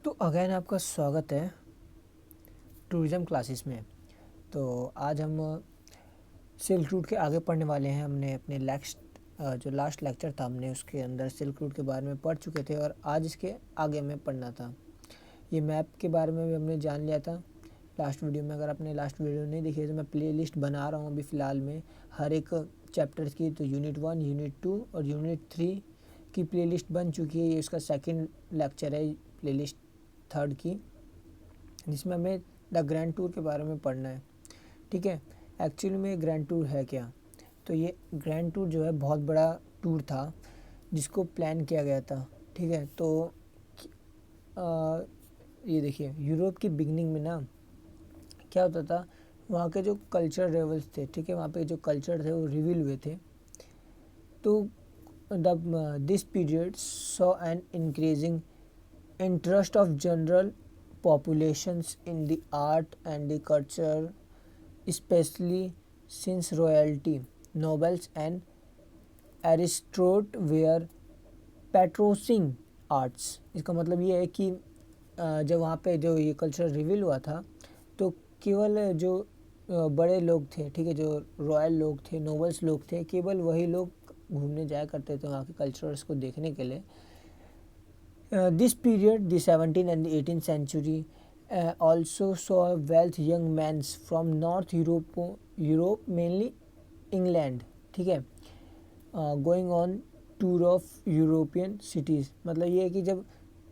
तो अगेन आपका स्वागत है टूरिज़्म क्लासेस में। तो आज हम सिल्क रूट के आगे पढ़ने वाले हैं। हमने अपने जो लास्ट लेक्चर था हमने उसके अंदर सिल्क रूट के बारे में पढ़ चुके थे और आज इसके आगे हमें पढ़ना था। ये मैप के बारे में भी हमने जान लिया था लास्ट वीडियो में। अगर आपने लास्ट वीडियो नहीं देखी है तो मैं प्लेलिस्ट बना रहा हूँ अभी फ़िलहाल में हर एक चैप्टर्स की। तो यूनिट 1, यूनिट 2 और यूनिट 3 की प्लेलिस्ट बन चुकी है। ये उसका सेकंड लेक्चर है प्लेलिस्ट थर्ड की, जिसमें हमें द ग्रैंड टूर के बारे में पढ़ना है। ठीक है, एक्चुअली में ग्रैंड टूर है क्या? तो ये ग्रैंड टूर जो है बहुत बड़ा टूर था जिसको प्लान किया गया था। ठीक है, तो ये देखिए यूरोप की बिगनिंग में ना क्या होता था, वहाँ के जो कल्चर लेवल्स थे, ठीक है, वहाँ पे जो कल्चर थे वो रिवील हुए थे। तो this period saw an increasing interest of general populations in the art and the culture, especially since royalty, nobles and aristocrats were patronizing arts। इसका मतलब ये है कि जब वहाँ पे जो ये कल्चर रिवील हुआ था तो केवल जो बड़े लोग थे, ठीक है, जो रॉयल लोग थे, नोबल्स लोग थे, केवल वही लोग घूमने जाया करते थे वहाँ के कल्चर्स को देखने के लिए। This period, the 17th and the 18th century, also saw wealth young men from North Europe mainly England, ठीक है, going on tour of European cities. मतलब ये है कि जब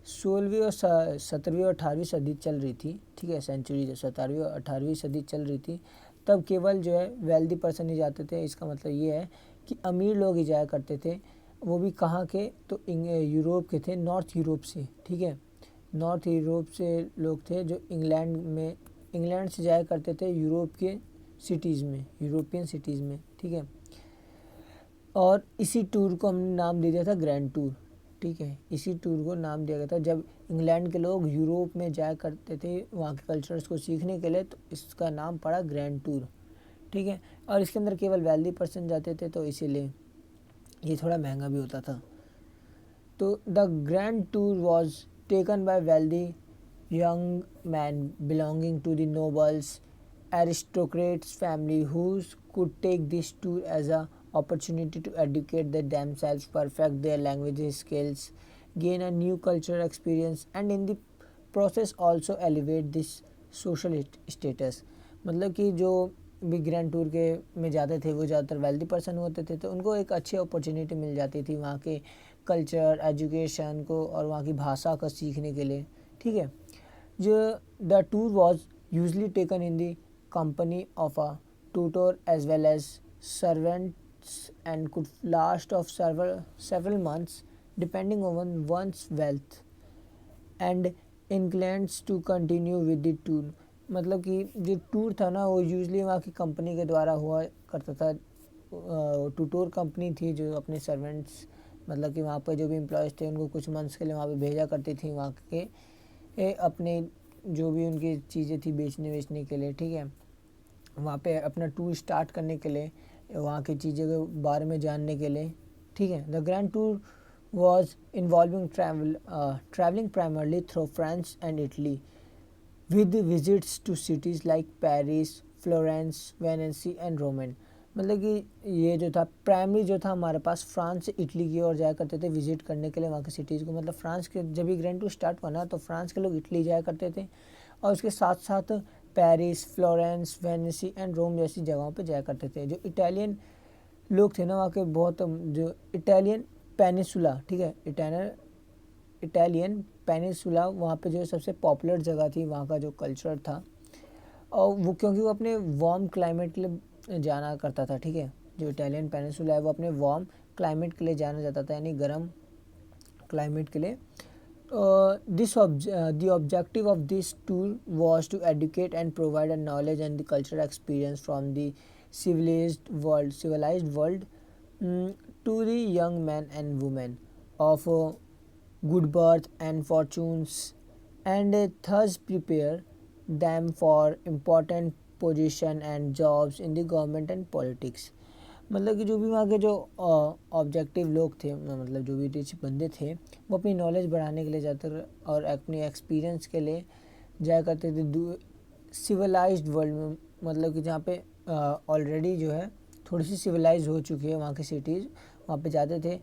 16वीं और 17वीं और 18वीं सदी चल रही थी, ठीक है, सेंचुरी जब 17वीं और 18वीं सदी चल रही थी तब केवल जो है वेल्दी पर्सन ही जाते थे। इसका मतलब ये है कि अमीर लोग ही जाया करते थे। वो भी कहाँ के? तो यूरोप के थे, नॉर्थ यूरोप से। ठीक है, नॉर्थ यूरोप से लोग थे जो इंग्लैंड से जाया करते थे यूरोप के सिटीज़ में, यूरोपियन सिटीज़ में। ठीक है, और इसी टूर को हमने नाम दे दिया था ग्रैंड टूर। ठीक है, इसी टूर को नाम दिया गया था जब इंग्लैंड के लोग यूरोप में जाया करते थे वहाँ के कल्चर्स को सीखने के लिए, तो इसका नाम पड़ा ग्रैंड टूर। ठीक है, और इसके अंदर केवल वेल्दी पर्सन जाते थे तो इसीलिए ये थोड़ा महंगा भी होता था। तो the grand tour was taken by wealthy young men belonging to the nobles, aristocrats family who could take this tour as a opportunity to educate themselves, perfect their language skills, gain a new cultural experience, and in the process also elevate this social status। मतलब कि जो भी grand tour के में जाते थे वो ज़्यादातर वेल्दी पर्सन होते थे, तो उनको एक अच्छी अपॉर्चुनिटी मिल जाती थी वहाँ के कल्चर, एजुकेशन को और वहाँ की भाषा को सीखने के लिए। ठीक है, the tour was usually taken in the company of a tutor as well as servants and could last of several months depending on one's wealth and inclines to continue with the tour। मतलब कि जो tour था ना वो usually वहाँ की company के द्वारा हुआ करता था। टूटोर कंपनी थी जो अपने सर्वेंट्स, मतलब कि वहाँ पर जो भी एम्प्लॉयज़ थे उनको कुछ मंथ्स के लिए वहाँ पे भेजा करती थी वहाँ के अपने जो भी उनकी चीज़ें थी बेचने के लिए। ठीक है, वहाँ पे अपना टूर स्टार्ट करने के लिए, वहाँ की चीज़ों के बारे में जानने के लिए। ठीक है, the grand tour was involving traveling primarily through France and Italy with visits to cities like Paris, Florence, Venice and Rome। मतलब कि ये जो था प्राइमरी जो था हमारे पास फ्रांस से इटली की ओर जाया करते थे विजिट करने के लिए वहाँ की सिटीज़ को। मतलब फ्रांस के जब ये ग्रैंड टूर स्टार्ट हुआ ना तो फ्रांस के लोग इटली जाया करते थे और उसके साथ साथ पेरिस, फ्लोरेंस, वेनिस एंड रोम जैसी जगहों पे जाया करते थे। जो इटालियन लोग थे ना वहाँ के बहुत, जो इटालियन पेनिसुला, ठीक है, इटालियन पेनिसुला वहाँ पे जो सबसे पॉपुलर जगह थी, वहाँ का जो कल्चर था, और वो क्योंकि वो अपने वार्म क्लाइमेट के लिए जाना करता था। ठीक है, जो इटालियन पेनिसुला है वो अपने वार्म क्लाइमेट के लिए जाना जाता था, यानी गर्म क्लाइमेट के लिए। The objective of this tour was to educate and provide a knowledge and the cultural experience from the civilized world to the young men and women of good birth and fortunes, and thus prepare them for important position and jobs in the government and politics। मतलब कि जो भी वहाँ के जो objective लोग थे, मतलब जो भी रिच बंदे थे, वो अपनी नॉलेज बढ़ाने के लिए जाते थे और अपनी एक्सपीरियंस के लिए जाया करते थे सिविलाइज्ड वर्ल्ड में, मतलब कि जहाँ पे ऑलरेडी जो है थोड़ी सी सिविलाइज हो चुकी है वहाँ की सिटीज़, वहाँ पे जाते थे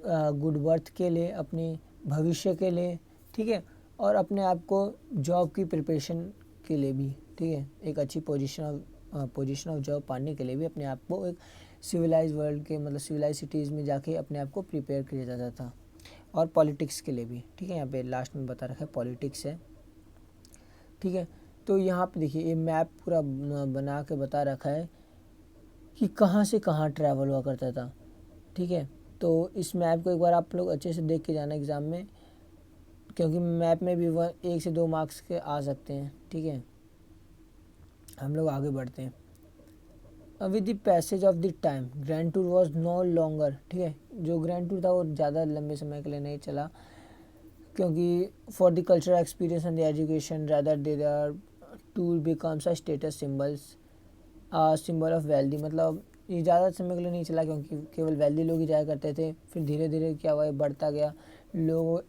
गुड बर्थ के लिए, अपनी भविष्य के लिए, ठीक है, और अपने आप को जॉब की प्रिपरेशन के लिए भी, ठीक है, एक अच्छी पोजीशन ऑफ जॉब पाने के लिए भी अपने आप को एक सिविलाइज वर्ल्ड के, मतलब सिविलाइज सिटीज़ में जाके अपने आप को प्रिपेयर किया जाता था। और पॉलिटिक्स के लिए भी, ठीक है, यहाँ पे लास्ट में बता रखा है पॉलिटिक्स है, ठीक है। तो यहाँ पे देखिए ये मैप पूरा बना के बता रखा है कि कहाँ से कहाँ ट्रैवल हुआ करता था, ठीक है। तो इस मैप को एक बार आप लोग अच्छे से देख के जाना एग्ज़ाम में, क्योंकि मैप में भी 1 से 2 मार्क्स के आ सकते हैं, ठीक है। हम लोग आगे बढ़ते हैं। With the passage of the time grand tour was no longer, ठीक है, जो ग्रैंड टूर था वो ज़्यादा लंबे समय के लिए नहीं चला, क्योंकि for the cultural experience and the education rather their tour becomes a status symbol of wealthy, मतलब ये ज़्यादा समय के लिए नहीं चला क्योंकि केवल वेल्दी लोग ही जाया करते थे। फिर धीरे धीरे क्या हुआ, बढ़ता गया,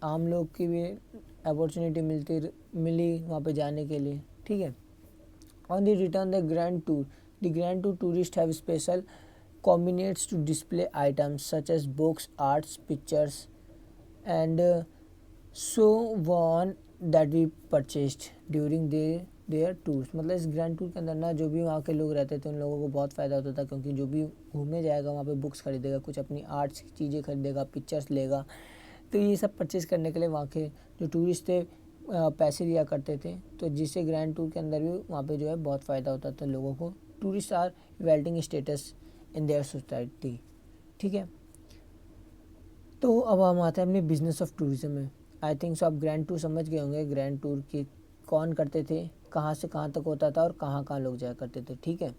आम लोग की भी अपॉर्चुनिटी मिली वहाँ पे जाने के लिए, ठीक है। On the return the grand tour tourist have special combinates to display items such as books, arts, pictures, and so on that we purchased during their tours। मतलब इस ग्रैंड टूर के अंदर ना जो भी वहाँ के लोग रहते थे उन लोगों को बहुत फ़ायदा होता था, क्योंकि जो भी घूमने जाएगा वहाँ पे बुक्स खरीदेगा, कुछ अपनी आर्ट्स की चीज़ें खरीदेगा, पिक्चर्स लेगा, तो ये सब परचेज़ करने के लिए वहाँ के जो टूरिस्ट थे पैसे दिया करते थे। तो जिससे ग्रैंड टूर के अंदर भी वहाँ पे जो है बहुत फ़ायदा होता था लोगों को। Tourist are wielding status in their society, ठीक है। तो अब हम आते हैं अपने बिजनेस ऑफ टूरिज्म में। आई थिंक सो आप ग्रैंड टूर समझ गए होंगे, ग्रैंड टूर की कौन करते थे, कहाँ से कहाँ तक होता था और कहाँ कहाँ लोग जाया करते थे, ठीक है।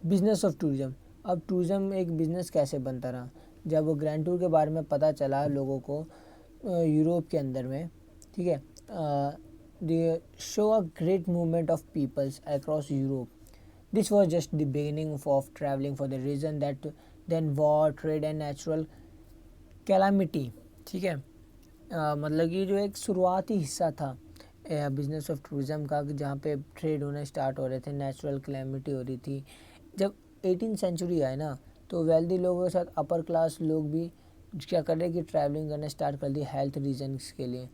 बिजनेस ऑफ टूरिज्म, अब टूरिज्म एक बिजनेस कैसे बनता रहा, जब वो ग्रैंड टूर के बारे में पता चला लोगों को यूरोप के अंदर में, ठीक है, they show a great movement of peoples across Europe. This was just the beginning of traveling for the reason that then war, trade and natural calamity, ठीक है। मतलब कि जो एक शुरुआती हिस्सा था बिजनेस ऑफ टूरिज़्म का, जहाँ पे ट्रेड होने स्टार्ट हो रहे थे, नेचुरल कैलामिटी हो रही थी। जब 18 सेंचुरी आए ना, तो वेल्दी लोगों के साथ अपर क्लास लोग भी क्या कर रहे कि ट्रैवलिंग करना स्टार्ट कर दी हेल्थ रीजन्स के लिए।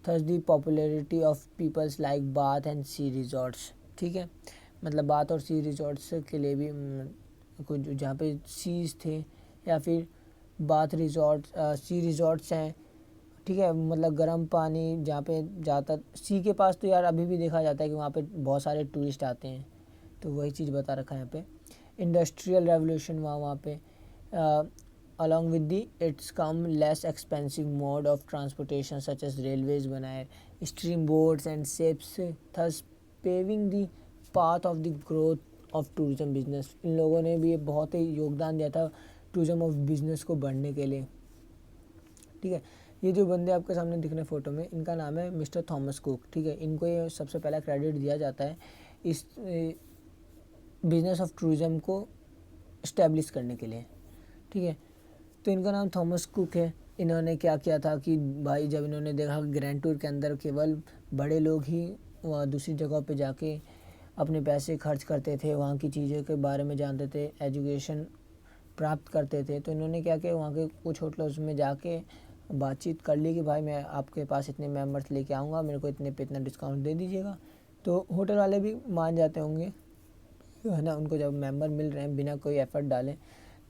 Thus the popularity of peoples like Bath and sea resorts, ठीक है, मतलब बाथ और सी रिजॉर्ट्स के लिए भी कुछ जहाँ पे सीज थे या फिर बाथ रिजॉर्ट सी रिजॉर्ट्स हैं, ठीक है, मतलब गर्म पानी जहाँ पे जाता सी के पास, तो यार अभी भी देखा जाता है कि वहाँ पे बहुत सारे टूरिस्ट आते हैं, तो वही चीज़ बता रखा है यहाँ पे। इंडस्ट्रियल रेवोल्यूशन वहाँ पे along with the its come less expensive mode of transportation such as railways बनाए, stream boats and ships, thus paving the path of the growth of tourism business. इन लोगों ने भी बहुत ही योगदान दिया था टूरिज्म ऑफ बिजनेस को बढ़ने के लिए, ठीक है। ये जो बंदे आपके सामने दिख रहे हैं फोटो में, इनका नाम है मिस्टर थॉमस कुक, ठीक है। इनको ये सबसे पहला क्रेडिट दिया जाता है इस बिजनेस ऑफ टूरिज्म को इस्टेब्लिश करने के लिए, ठीक है। तो इनका नाम थॉमस कुक है। इन्होंने क्या किया था कि भाई जब इन्होंने देखा कि ग्रैंड टूर के अंदर केवल बड़े लोग ही दूसरी जगह पे जाके अपने पैसे खर्च करते थे, वहाँ की चीज़ों के बारे में जानते थे, एजुकेशन प्राप्त करते थे, तो इन्होंने क्या किया, वहाँ के कुछ होटल्स में जाके बातचीत कर ली कि भाई मैं आपके पास इतने मेंबर्स लेके आऊँगा, मेरे को इतने पे इतना डिस्काउंट दे दीजिएगा। तो होटल वाले भी मान जाते होंगे, है ना, उनको जब मेंबर मिल रहे हैं बिना कोई एफर्ट डाले,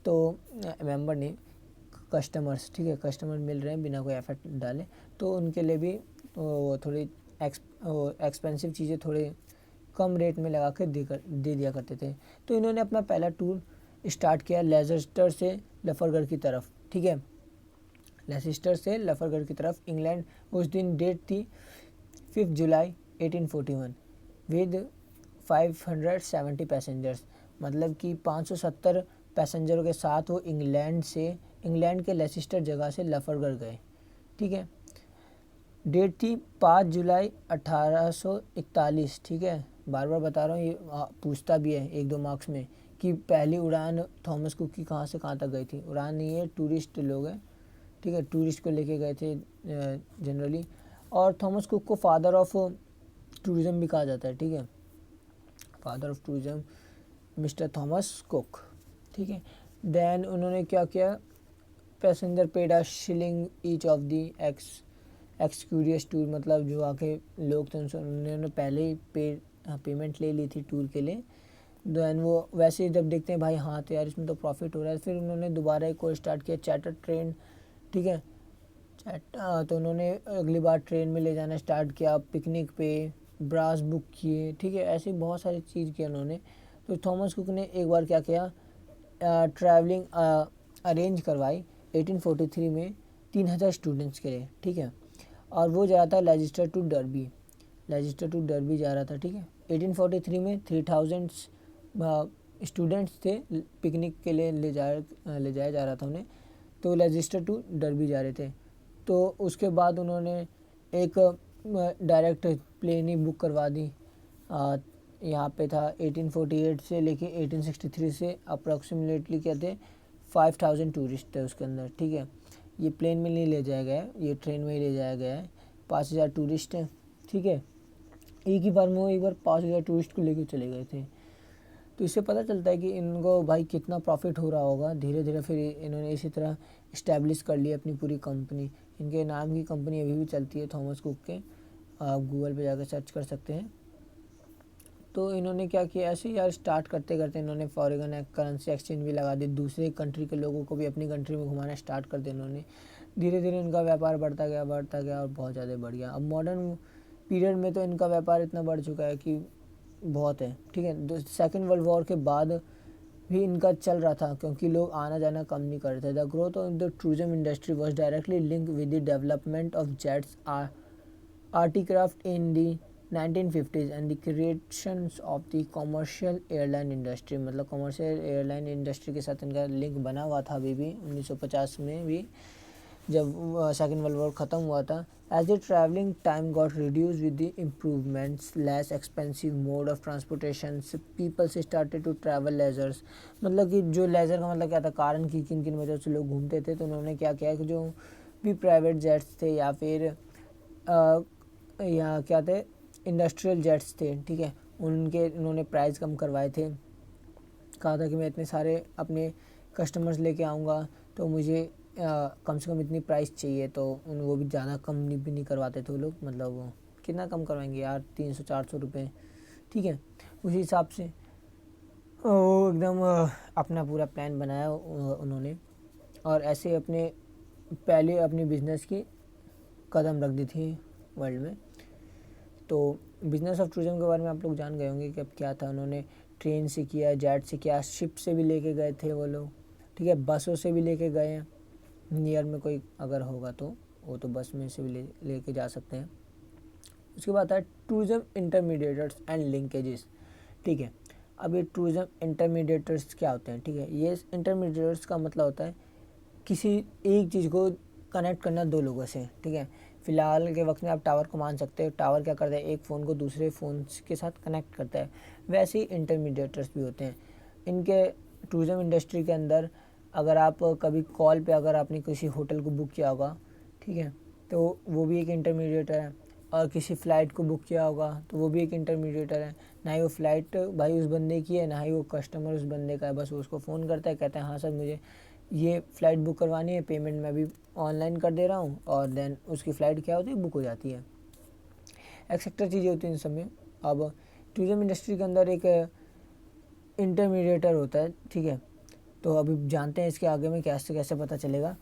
तो मेंबर नहीं कस्टमर्स, ठीक है, कस्टमर मिल रहे हैं बिना कोई एफर्ट डाले, तो उनके लिए भी वो थोड़ी एक्सपेंसिव चीज़ें थोड़े कम रेट में लगा के दे दिया करते थे। तो इन्होंने अपना पहला टूर स्टार्ट किया लेसेस्टर से लफरगढ़ की तरफ, ठीक है, लेसेस्टर से लफरगढ़ की तरफ इंग्लैंड। उस दिन डेट थी 5 जुलाई 1841 विद 570 पैसेंजर्स, मतलब कि 570 पैसेंजरों के साथ वो इंग्लैंड के लेसेस्टर जगह से लफरगढ़ गए, ठीक है। डेट थी 5 जुलाई 1841, ठीक है, बार बार बता रहा हूँ, ये पूछता भी है 1-2 मार्क्स में कि पहली उड़ान थॉमस कुक की कहाँ से कहाँ तक गई थी। उड़ान नहीं है, टूरिस्ट लोग हैं, ठीक है, टूरिस्ट को लेके गए थे जनरली। और थॉमस कुक को फादर ऑफ टूरिज़्म भी कहा जाता है, ठीक है, father of tourism mister Thomas Cook, ठीक है। देन उन्होंने क्या किया, passenger paid a shilling each of the excursion tour, मतलब जो आके लोग थे उनसे उन्होंने पहले ही पेमेंट ले ली थी टूर के लिए। देन वो वैसे ही जब देखते हैं भाई हाँ तो यार इसमें तो प्रॉफिट हो रहा है, फिर उन्होंने दोबारा एक और स्टार्ट किया, चार्टर ट्रेन, ठीक है। तो उन्होंने अगली बार ट्रेन में ले जाना स्टार्ट किया, पिकनिक पे ब्रास बुक किए, ठीक है, ऐसी बहुत सारी चीज़ किया उन्होंने। तो थॉमस कुक ने एक बार क्या किया, ट्रैवलिंग अरेंज करवाई 1843 में 3000 स्टूडेंट्स के लिए, ठीक है। और वो जा रहा था लेजिस्टर टू डर्बी जा रहा था, ठीक है। 1843 में 3000 स्टूडेंट्स थे, पिकनिक के लिए ले जाया जा रहा था उन्हें, तो लेजिस्टर टू डर्बी जा रहे थे। तो उसके बाद उन्होंने एक डायरेक्ट प्लेन ही बुक करवा दी। यहाँ पे था 1848 से लेके 1863 से अप्रॉक्सीमेटली क्या थे 5000 टूरिस्ट थे उसके अंदर, ठीक है। ये प्लेन में नहीं ले जाया गया है, ये ट्रेन में ही ले जाया गया है। 5000 टूरिस्ट हैं, ठीक है, एक ही बार में वो एक बार 5000 टूरिस्ट को लेके चले गए थे। तो इससे पता चलता है कि इनको भाई कितना प्रॉफिट हो रहा होगा। धीरे धीरे फिर इन्होंने इसी तरह इस्टेब्लिश कर ली अपनी पूरी कंपनी। इनके नाम की कंपनी अभी भी चलती है, थॉमस कुक के, आप गूगल पे जाकर सर्च कर सकते हैं। तो इन्होंने क्या किया, ऐसे यार स्टार्ट करते करते इन्होंने फॉरेन करेंसी एक्सचेंज भी लगा दी, दूसरे कंट्री के लोगों को भी अपनी कंट्री में घुमाना स्टार्ट कर दिया इन्होंने। धीरे धीरे इनका व्यापार बढ़ता गया और बहुत ज़्यादा बढ़ गया। अब मॉडर्न पीरियड में तो इनका व्यापार इतना बढ़ चुका है कि बहुत है, ठीक है। सेकेंड वर्ल्ड वॉर के बाद भी इनका चल रहा था क्योंकि लोग आना जाना कम नहीं कर रहे थे। The growth of the tourism industry was directly link with the development of jets aircraft in the 1950s and the creations of the commercial airline industry, मतलब कॉमर्शियल एयरलाइन इंडस्ट्री के साथ इनका लिंक बना हुआ था अभी भी 1950 में भी, जब सेकेंड वर्ल्ड वॉर ख़त्म हुआ था। As the travelling time got reduce with the improvements less expensive mode of transportation, people से स्टार्टेड टू ट्रैवल लेजर्स, मतलब कि जो लेजर का मतलब क्या था, कारण की किन किन वजह से लोग घूमते थे। तो उन्होंने क्या किया कि जो भी प्राइवेट जेट्स थे या फिर या क्या थे इंडस्ट्रियल जेट्स थे, ठीक है, उन्होंने प्राइस कम करवाए थे। कहा था कि मैं इतने सारे अपने कस्टमर्स लेके आऊँगा तो मुझे कम से कम इतनी प्राइस चाहिए, तो वो भी ज़्यादा कम भी नहीं करवाते थे वो लोग, मतलब वो कितना कम करवाएंगे यार, 300-400 रुपये, ठीक है। उसी हिसाब से वो एकदम अपना पूरा प्लान बनाया उन्होंने, और ऐसे अपने पहले अपनी बिजनेस की कदम रख दी थी वर्ल्ड में। तो बिजनेस ऑफ टूरिज्म के बारे में आप लोग जान गए होंगे कि अब क्या था। उन्होंने ट्रेन से किया, जेट से किया, शिप से भी लेके गए थे वो लोग, ठीक है, बसों से भी लेके गए हैं। नियर में कोई अगर होगा तो वो तो बस में से भी लेके जा सकते हैं। उसके बाद है टूरिज्म इंटरमीडिएटर्स एंड लिंकेजेस, ठीक है। अब ये टूरिज्म इंटरमीडिएटर्स क्या होते हैं, ठीक है। ये इंटरमीडिएटर्स का मतलब होता है किसी एक चीज़ को कनेक्ट करना दो लोगों से, ठीक है। फ़िलहाल के वक्त में आप टावर को मान सकते हो, टावर क्या करता है, एक फ़ोन को दूसरे फ़ोन के साथ कनेक्ट करता है। वैसे ही इंटरमीडिएटर्स भी होते हैं इनके टूरिज़्म इंडस्ट्री के अंदर। अगर आप कभी कॉल पे अगर आपने किसी होटल को बुक किया होगा, ठीक है, तो वो भी एक इंटरमीडिएटर है। और किसी फ़्लाइट को बुक किया होगा तो वो भी एक इंटरमीडिएटर है। ना ही वो फ़्लाइट भाई उस बंदे की है, ना ही वो कस्टमर उस बंदे का है, बस वो उसको फ़ोन करता है, कहता है हाँ सर मुझे ये फ़्लाइट बुक करवानी है, पेमेंट मैं अभी ऑनलाइन कर दे रहा हूँ, और देन उसकी फ़्लाइट क्या होती है, बुक हो जाती है। एक्सेट्रा चीज़ें होती हैं इन सब में। अब टूरिज्म इंडस्ट्री के अंदर एक इंटरमीडिएटर होता है, ठीक है। तो अभी जानते हैं इसके आगे में कैसे कैसे पता चलेगा।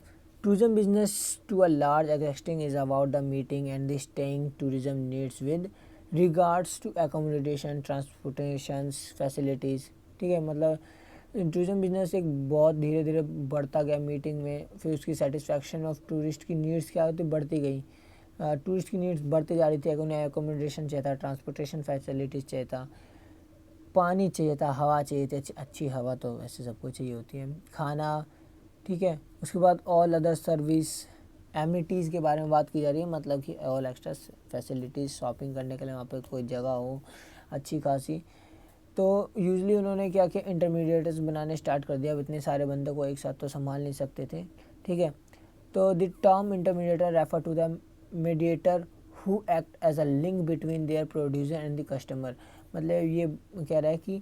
Tourism business to a large extent is about the meeting and the staying tourism needs with regards to accommodation, transportation facilities, ठीक है। मतलब टूरिज्म बिजनेस एक बहुत धीरे धीरे बढ़ता गया मीटिंग में, फिर उसकी सेटिस्फैक्शन ऑफ टूरिस्ट की नीड्स क्या होती बढ़ती गई। टूरिस्ट की नीड्स बढ़ती जा रही थी, उन्हें एकोमोडेशन चाहिए था, ट्रांसपोर्टेशन फैसिलिटीज़ चाहिए था, पानी चाहिए था, हवा चाहिए थी, अच्छी हवा तो वैसे सबको चाहिए होती है, खाना, ठीक है। उसके बाद ऑल अदर सर्विस एमिनिटीज़ के बारे में बात की जा रही है, मतलब कि ऑल एक्स्ट्रा फैसिलिटीज़, शॉपिंग करने के लिए वहाँ पे कोई जगह हो अच्छी खासी, तो यूजली उन्होंने क्या किया, इंटरमीडिएटर्स बनाने स्टार्ट कर दिया। अब इतने सारे बंदों को एक साथ तो संभाल नहीं सकते थे, ठीक है। तो the term intermediator refer to the mediator who act as a link between their producer and the customer. मतलब ये कह रहा है कि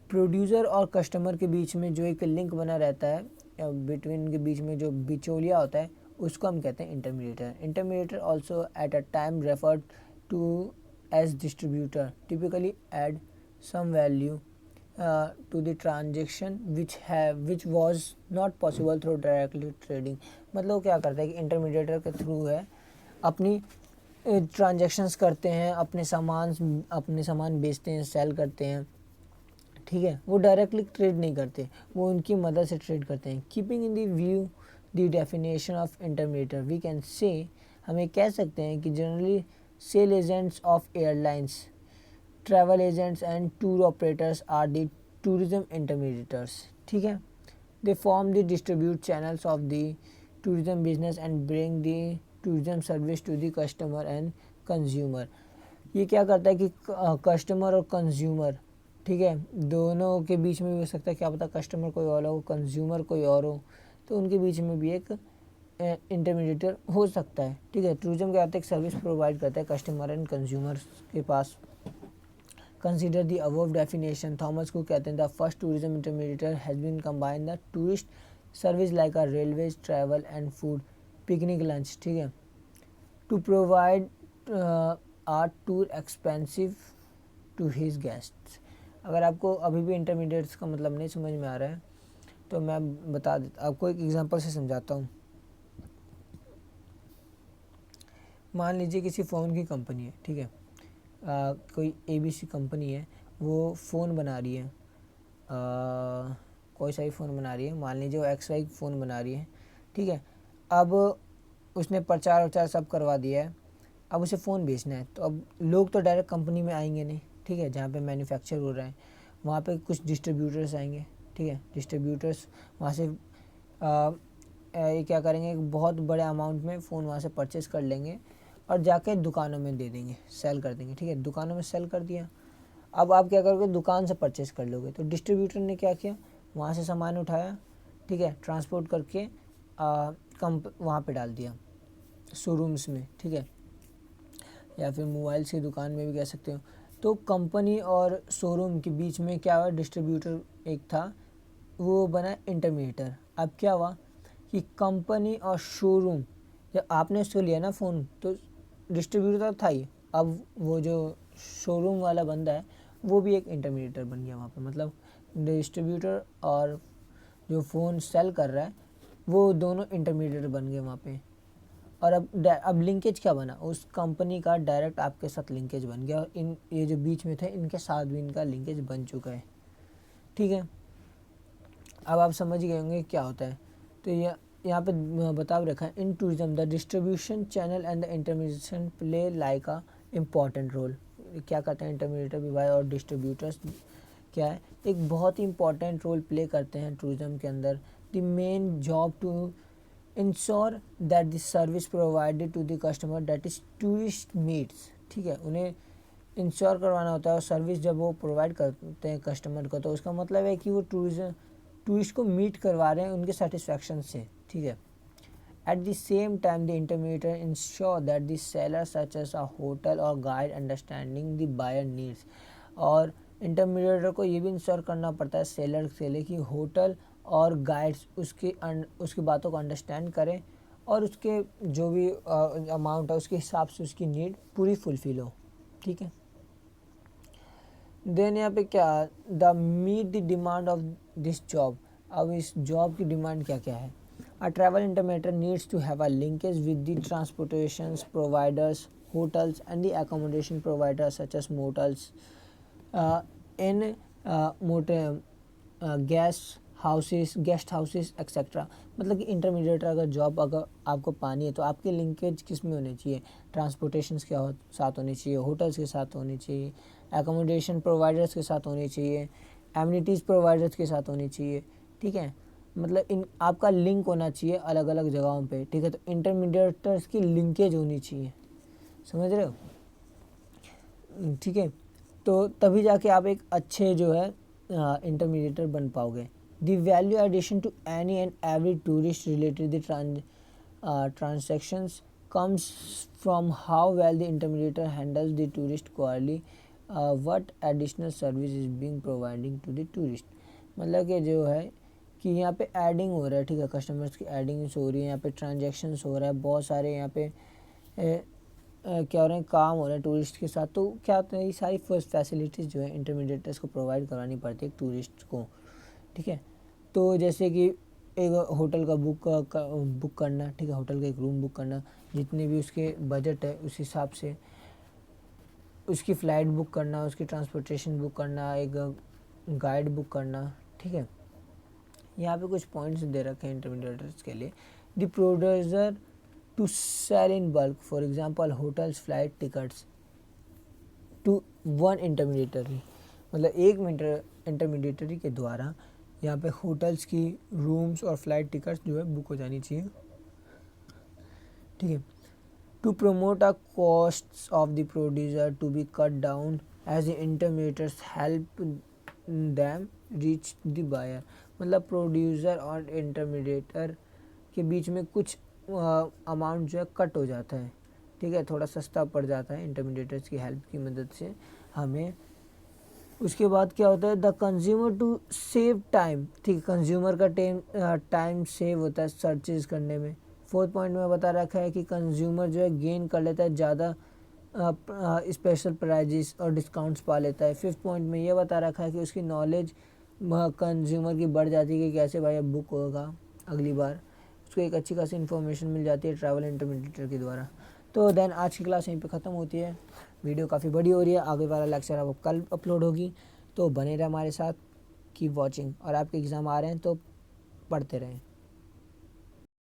प्रोड्यूसर और कस्टमर के बीच में जो एक लिंक बना रहता है, बिटवीन के बीच में जो बिचौलिया होता है, उसको हम कहते हैं intermediator. Intermediator also at a time referred to as distributor typically add some value to the transaction which was not possible through directly trading। मतलब क्या करता है कि इंटरमीडिएटर के थ्रू है अपनी ट्रांजेक्शन्स करते हैं, अपने सामान बेचते हैं, सेल करते हैं, ठीक है। वो डायरेक्टली ट्रेड नहीं करते, वो उनकी मदद से ट्रेड करते हैं। Keeping in the view the definition of intermediator we can say, हमें कह सकते हैं कि generally sale agents of airlines, travel agents and tour operators are the tourism intermediators, ठीक है। They form the distribute channels of the tourism business and bring the tourism service to the customer and consumer. ये क्या करता है कि customer और consumer, ठीक है, दोनों के बीच में भी हो सकता है, क्या पता कस्टमर कोई और हो, कंज्यूमर कोई और हो, तो उनके बीच में भी एक इंटरमीडिएटर हो सकता है, ठीक है। टूरिज्म क्या होता है, एक सर्विस प्रोवाइड करता है कस्टमर एंड कंज्यूमर के पास। Consider the above definition, Thomas Cook कहते हैं the first tourism intermediator has been combine the tourist service like a railways, travel and food, picnic, lunch, ठीक है, to provide are tour expensive to his guests. अगर आपको अभी भी intermediates का मतलब नहीं समझ में आ रहा है तो मैं बता देता, आपको एक एग्जांपल से समझाता हूँ। मान लीजिए किसी फ़ोन की कंपनी है, ठीक है, कोई ABC कंपनी है, वो फ़ोन बना रही है, कोई सा भी फ़ोन बना रही है, मान लीजिए वो XY फ़ोन बना रही है, ठीक है। अब उसने प्रचार वचार सब करवा दिया है, अब उसे फ़ोन बेचना है, तो अब लोग तो डायरेक्ट कंपनी में आएंगे नहीं, ठीक है, जहाँ पे मैन्युफैक्चर हो रहा है, वहाँ पे कुछ डिस्ट्रीब्यूटर्स आएंगे, ठीक है। डिस्ट्रीब्यूटर्स वहाँ से ये क्या करेंगे, बहुत बड़े अमाउंट में फ़ोन वहाँ से परचेज़ कर लेंगे और जाके दुकानों में दे देंगे, सेल कर देंगे, ठीक है। दुकानों में सेल कर दिया, अब आप क्या करोगे, दुकान से परचेज़ कर लोगे। तो डिस्ट्रीब्यूटर ने क्या किया, वहाँ से सामान उठाया, ठीक है, ट्रांसपोर्ट करके वहाँ पे डाल दिया शोरूम्स में, ठीक है, या फिर मोबाइल्स की दुकान में भी कह सकते हो। तो कंपनी और शोरूम के बीच में क्या हुआ, डिस्ट्रीब्यूटर एक था, वो बना इंटरमीडिएटर। अब क्या हुआ कि कंपनी और शोरूम, जब आपने उसको लिया ना फ़ोन, तो डिस्ट्रीब्यूटर था ही, अब वो जो शोरूम वाला बंदा है वो भी एक इंटरमीडिएटर बन गया वहाँ पे। मतलब डिस्ट्रीब्यूटर और जो फ़ोन सेल कर रहा है वो दोनों इंटरमीडिएटर बन गए वहाँ पे। और अब लिंकेज क्या बना, उस कंपनी का डायरेक्ट आपके साथ लिंकेज बन गया, और ये जो बीच में थे इनके साथ भी इनका लिंकेज बन चुका है, ठीक है। अब आप समझ गए होंगे क्या होता है। तो यहाँ पे बता रखा है, in tourism the distribution channel and the intermediation play like a important role. क्या करते हैं इंटरमीडिएटर भी भाई, और डिस्ट्रीब्यूटर्स क्या है, एक बहुत ही इंपॉर्टेंट रोल प्ले करते हैं टूरिज्म के अंदर। The main job to ensure that the service provided to the customer that is tourist meets, ठीक है, उन्हें इंश्योर करवाना होता है। और सर्विस जब वो प्रोवाइड करते हैं कस्टमर को, तो उसका मतलब है कि वो टूरिस्ट को मीट करवा रहे हैं उनके सेटिस्फैक्शन से, ठीक है। At the same time the intermediator ensure that the seller such as a hotel और guide understanding the buyer needs. और इंटरमीडिएटर को ये भी इंश्योर करना पड़ता है सेलर से ले कि होटल और गाइड्स उसकी बातों को अंडरस्टैंड करें और उसके जो भी अमाउंट है उसके हिसाब से उसकी नीड पूरी फुलफिल हो, ठीक है। देन यहाँ पे क्या, the meet the demand of this job. अब इस जॉब की डिमांड क्या क्या है। A travel intermediator needs to have a linkage with the transportation providers, hotels and the accommodation providers such as motels in guest houses etcetera. मतलब कि intermediator अगर job अगर आपको पानी है तो आपके लिंकेज किस में होने चाहिए, ट्रांसपोर्टेशन के साथ होनी चाहिए, होटल्स के साथ होनी चाहिए, एकोमोडेशन प्रोवाइडर्स के साथ होनी चाहिए, एमिनिटीज़ प्रोवाइडर्स के साथ होनी चाहिए, ठीक है। मतलब इन आपका लिंक होना चाहिए अलग अलग जगहों पे, ठीक है। तो इंटरमीडिएटर्स की लिंकेज होनी चाहिए, समझ रहे हो, ठीक है। तो तभी जाके आप एक अच्छे जो है इंटरमीडिएटर बन पाओगे. The value addition to any and every tourist related the transactions comes from how well the intermediator handles the tourist query, what additional service is being providing to the tourist. मतलब कि जो है कि यहाँ पे adding हो रहा है, ठीक है, कस्टमर्स की एडिंग हो रही है, यहाँ पे ट्रांजेक्शन्स हो रहा है, बहुत सारे यहाँ पे क्या हो रहे हैं, काम हो रहे हैं टूरिस्ट के साथ. तो क्या होता है, ये सारी फैसिलिटीज़ जो है इंटरमीडिएटर्स को प्रोवाइड करानी पड़ती है टूरिस्ट को, ठीक है. तो जैसे कि एक होटल का बुक करना, ठीक है, होटल का एक रूम बुक करना, जितने भी उसके बजट है उस हिसाब से उसकी फ़्लाइट बुक करना, उसकी ट्रांसपोर्टेशन बुक करना, एक गाइड बुक करना, ठीक है. यहाँ पे कुछ पॉइंट्स दे रखे हैं इंटरमीडिएटर्स के लिए. The producer to sell in bulk, for example hotels flight tickets to one intermediary, मतलब एक इंटरमीडिएटरी के द्वारा यहाँ पे होटल्स की रूम्स और फ्लाइट टिकट्स जो है बुक हो जानी चाहिए, ठीक है. To promote a costs of the producer to be cut down as the intermediators help them reach the buyer, मतलब प्रोड्यूसर और इंटरमीडिएटर के बीच में कुछ अमाउंट जो है कट हो जाता है, ठीक है, थोड़ा सस्ता पड़ जाता है इंटरमीडिएटर्स की हेल्प की मदद से हमें. उसके बाद क्या होता है, the consumer to save time, ठीक है, कंज्यूमर का टाइम सेव होता है सर्चेज करने में. फोर्थ पॉइंट में बता रखा है कि कंज्यूमर जो है गेन कर लेता है, ज़्यादा स्पेशल प्राइजेस और डिस्काउंट्स पा लेता है. फिफ्थ पॉइंट में ये बता रखा है कि उसकी नॉलेज कंज्यूमर की बढ़ जाती है कि कैसे भाई अब बुक होगा अगली बार, उसको एक अच्छी खासी इन्फॉर्मेशन मिल जाती है ट्रैवल इंटरमीडिएटर के द्वारा. तो देन आज की क्लास यहीं पे ख़त्म होती है. वीडियो काफ़ी बड़ी हो रही है, आगे वाला लेक्चर अब कल अपलोड होगी, तो बने रहे हमारे साथ, कीप वॉचिंग. और आपके एग्ज़ाम आ रहे हैं तो पढ़ते रहें.